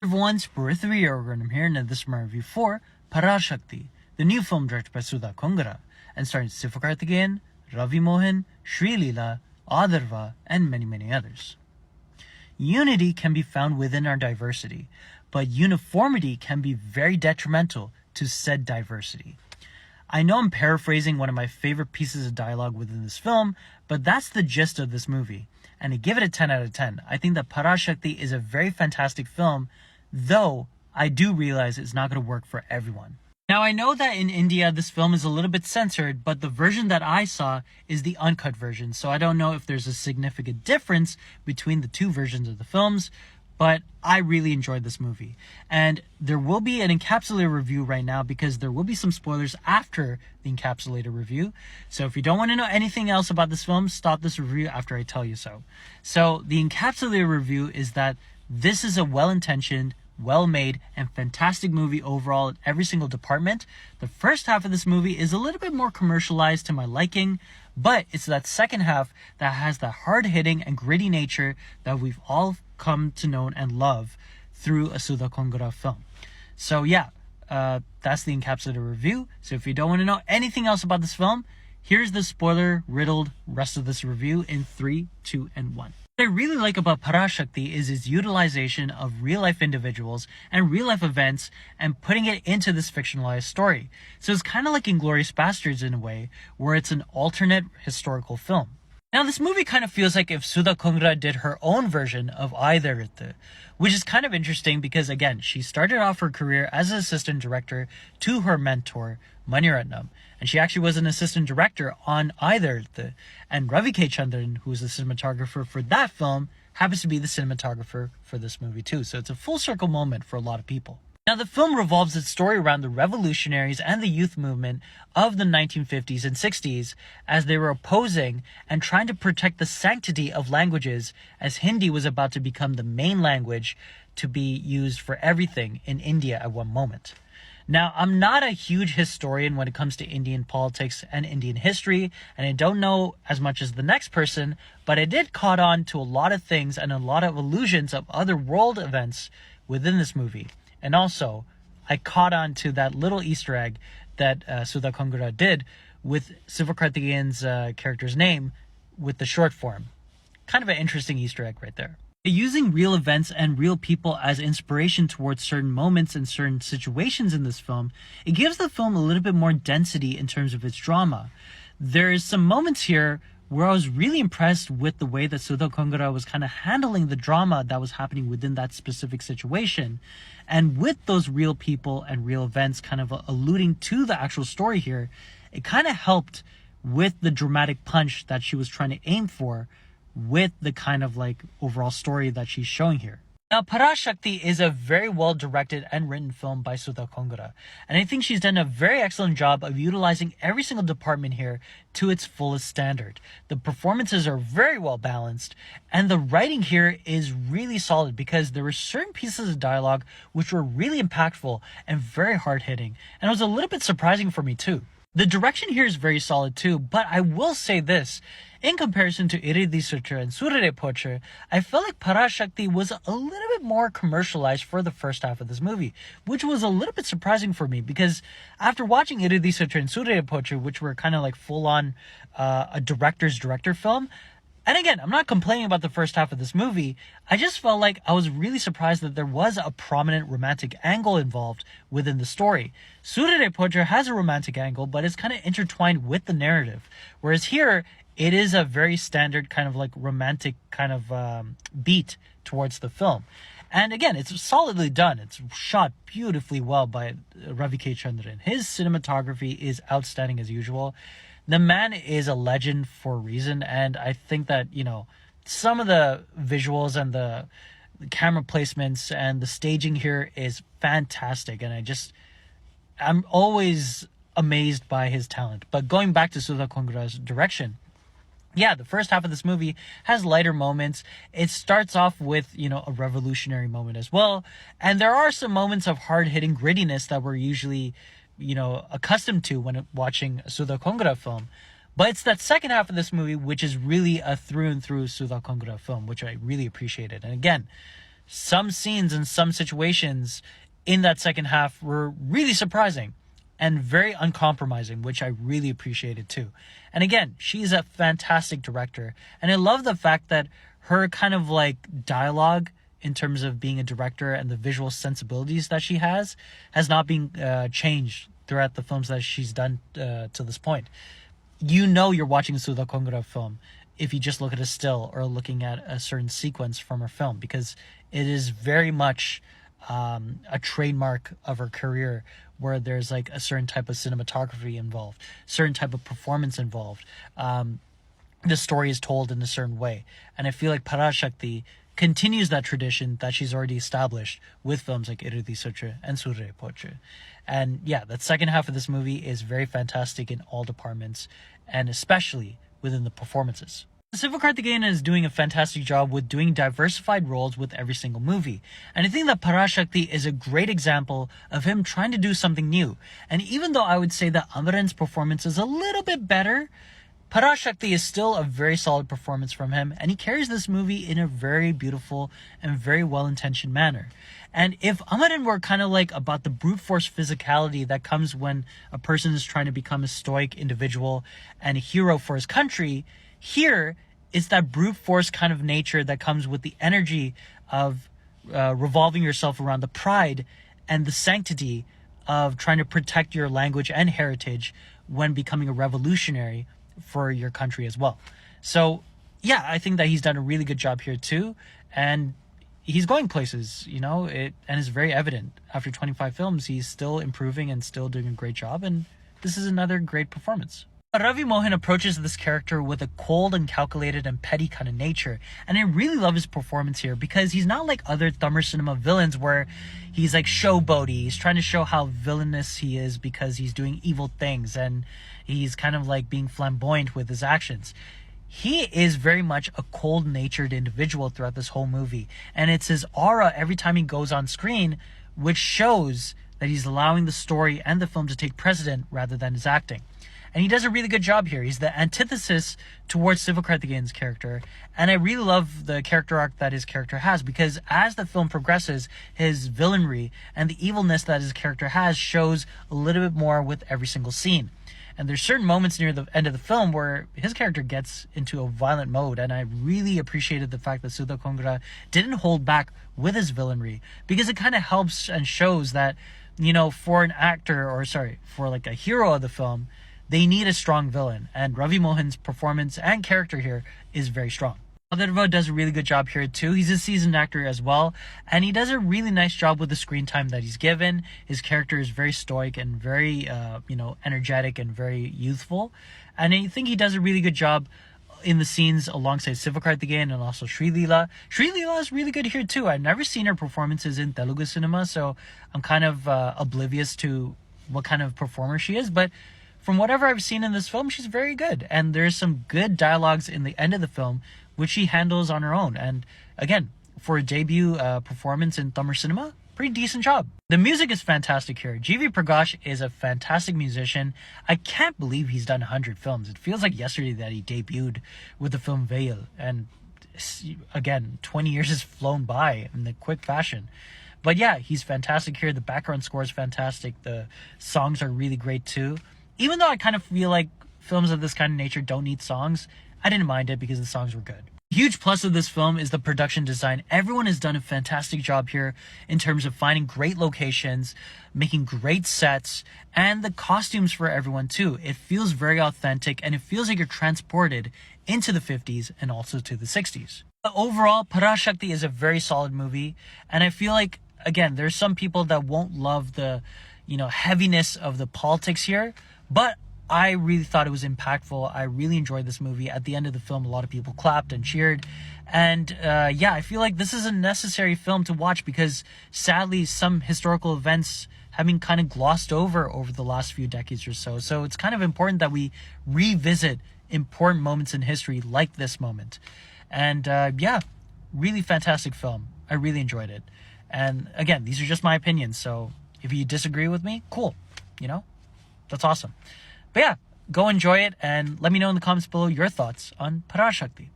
Everyone, Prithvi Yogan. I'm here and this is my review for Parasakthi, the new film directed by Sudha Kongara and starring Sivakarthikeyan, Ravi Mohan, Sri Leela, Adarva, and many others. Unity can be found within our diversity, but uniformity can be very detrimental to said diversity. I know I'm paraphrasing one of my favorite pieces of dialogue within this film, but that's the gist of this movie. And to give it a 10 out of 10, I think that Parasakthi is a very fantastic film, though I do realize it's not going to work for everyone. Now, I know that in India this film is a little bit censored, but the version that I saw is the uncut version, so I don't know if there's a significant difference between the two versions of the films, but I really enjoyed this movie. And there will be an encapsulated review right now because there will be some spoilers after the encapsulated review. So if you don't want to know anything else about this film, stop this review after I tell you so. So the encapsulated review is that this is a well-intentioned, well-made, and fantastic movie overall in every single department. The first half of this movie is a little bit more commercialized to my liking, but it's that second half that has that hard-hitting and gritty nature that we've all come to know and love through a Sudha Kongara film. So yeah, that's the encapsulated review. So if you don't want to know anything else about this film, here's the spoiler-riddled rest of this review in 3, 2, and 1. What I really like about Parasakthi is its utilization of real-life individuals and real-life events and putting it into this fictionalized story. So it's kind of like Inglourious Basterds in a way, where it's an alternate historical film. Now, this movie kind of feels like if Sudha Kongara did her own version of Aidharuthu, which is kind of interesting because, again, she started off her career as an assistant director to her mentor, Maniratnam, and she actually was an assistant director on Aidharuthu, and Ravi K. Chandran, who was the cinematographer for that film, happens to be the cinematographer for this movie too, so it's a full circle moment for a lot of people. Now, the film revolves its story around the revolutionaries and the youth movement of the 1950s and 60s as they were opposing and trying to protect the sanctity of languages as Hindi was about to become the main language to be used for everything in India at one moment. Now, I'm not a huge historian when it comes to Indian politics and Indian history, and I don't know as much as the next person, but I did caught on to a lot of things and a lot of allusions of other world events within this movie. And also, I caught on to that little Easter egg that Sudha Kongara did with Sivakarthikeyan's character's name with the short form. Kind of an interesting Easter egg right there. Using real events and real people as inspiration towards certain moments and certain situations in this film, it gives the film a little bit more density in terms of its drama. There's some moments here where I was really impressed with the way that Sudha Kongara was kind of handling the drama that was happening within that specific situation. And with those real people and real events kind of alluding to the actual story here, it kind of helped with the dramatic punch that she was trying to aim for with the kind of like overall story that she's showing here. Now, Parasakthi is a very well directed and written film by Sudha Kongara, and I think she's done a very excellent job of utilizing every single department here to its fullest standard. The performances are very well balanced, and the writing here is really solid because there were certain pieces of dialogue which were really impactful and very hard-hitting, and it was a little bit surprising for me too. The direction here is very solid too, but I will say this. In comparison to Iridhi Sutra and Surare Pocher, I felt like Parasakthi was a little bit more commercialized for the first half of this movie, which was a little bit surprising for me because after watching Iridhi Sutra and Surare Pocher, which were kind of like full-on a director's director film, and again, I'm not complaining about the first half of this movie, I just felt like I was really surprised that there was a prominent romantic angle involved within the story. Surare Pocher has a romantic angle, but it's kind of intertwined with the narrative, whereas here, it is a very standard kind of like romantic kind of beat towards the film. And again, it's solidly done. It's shot beautifully well by Ravi K. Chandran. His cinematography is outstanding as usual. The man is a legend for a reason, and I think that, you know, some of the visuals and the camera placements and the staging here is fantastic, and I'm always amazed by his talent. But going back to Sudha Kongara's direction, yeah, the first half of this movie has lighter moments. It starts off with, you know, a revolutionary moment as well. And there are some moments of hard-hitting grittiness that we're usually, you know, accustomed to when watching a Sudha Kongara film. But it's that second half of this movie which is really a through and through Sudha Kongara film, which I really appreciated. And again, some scenes and some situations in that second half were really surprising and very uncompromising, which I really appreciated too. And again, she's a fantastic director. And I love the fact that her kind of like dialogue in terms of being a director and the visual sensibilities that she has not been changed throughout the films that she's done to this point. You know you're watching a Sudha Kongara film if you just look at a still or looking at a certain sequence from her film, because it is very much a trademark of her career, where there's like a certain type of cinematography involved, certain type of performance involved. The story is told in a certain way. And I feel like Parasakthi continues that tradition that she's already established with films like Irudi Sutra and Surre Poche. And yeah, that second half of this movie is very fantastic in all departments, and especially within the performances. Sivakarthikeyan is doing a fantastic job with doing diversified roles with every single movie. And I think that Parasakthi is a great example of him trying to do something new. And even though I would say that Amaran's performance is a little bit better, Parasakthi is still a very solid performance from him, and he carries this movie in a very beautiful and very well-intentioned manner. And if Amaran were kind of like about the brute force physicality that comes when a person is trying to become a stoic individual and a hero for his country, here it's that brute force kind of nature that comes with the energy of revolving yourself around the pride and the sanctity of trying to protect your language and heritage when becoming a revolutionary for your country as well. So yeah, I think that he's done a really good job here too, and he's going places, and it's very evident. After 25 films, he's still improving and still doing a great job, and this is another great performance. Ravi Mohan approaches this character with a cold and calculated and petty kind of nature, and I really love his performance here because he's not like other Tamil cinema villains where he's like showboaty. He's trying to show how villainous he is because he's doing evil things, and he's kind of like being flamboyant with his actions. He is very much a cold-natured individual throughout this whole movie, and it's his aura every time he goes on screen which shows that he's allowing the story and the film to take precedent rather than his acting. And he does a really good job here. He's the antithesis towards Sivakarthikeyan's character. And I really love the character arc that his character has, because as the film progresses, his villainry and the evilness that his character has shows a little bit more with every single scene. And there's certain moments near the end of the film where his character gets into a violent mode. And I really appreciated the fact that Sudha Kongara didn't hold back with his villainry, because it kind of helps and shows that, for an actor, for like a hero of the film, they need a strong villain, and Ravi Mohan's performance and character here is very strong. Adarva does a really good job here too. He's a seasoned actor as well, and he does a really nice job with the screen time that he's given. His character is very stoic and very, energetic and very youthful, and I think he does a really good job in the scenes alongside Sivakarthikeyan and also Sri Leela. Sri Leela is really good here too. I've never seen her performances in Telugu cinema, so I'm kind of oblivious to what kind of performer she is, but from whatever I've seen in this film, she's very good. And there's some good dialogues in the end of the film, which she handles on her own. And again, for a debut performance in Tamil cinema, pretty decent job. The music is fantastic here. G.V. Prakash is a fantastic musician. I can't believe he's done 100 films. It feels like yesterday that he debuted with the film Veil. And again, 20 years has flown by in a quick fashion. But yeah, he's fantastic here. The background score is fantastic. The songs are really great too. Even though I kind of feel like films of this kind of nature don't need songs, I didn't mind it because the songs were good. Huge plus of this film is the production design. Everyone has done a fantastic job here in terms of finding great locations, making great sets, and the costumes for everyone too. It feels very authentic, and it feels like you're transported into the 50s and also to the 60s. But overall, Parasakthi is a very solid movie, and I feel like, again, there's some people that won't love the, heaviness of the politics here, but I really thought it was impactful. I really enjoyed this movie. At the end of the film, a lot of people clapped and cheered. And I feel like this is a necessary film to watch because sadly, some historical events have been kind of glossed over the last few decades or so. So it's kind of important that we revisit important moments in history like this moment. And really fantastic film. I really enjoyed it. And again, these are just my opinions. So if you disagree with me, cool. That's awesome. But yeah, go enjoy it and let me know in the comments below your thoughts on Parasakthi.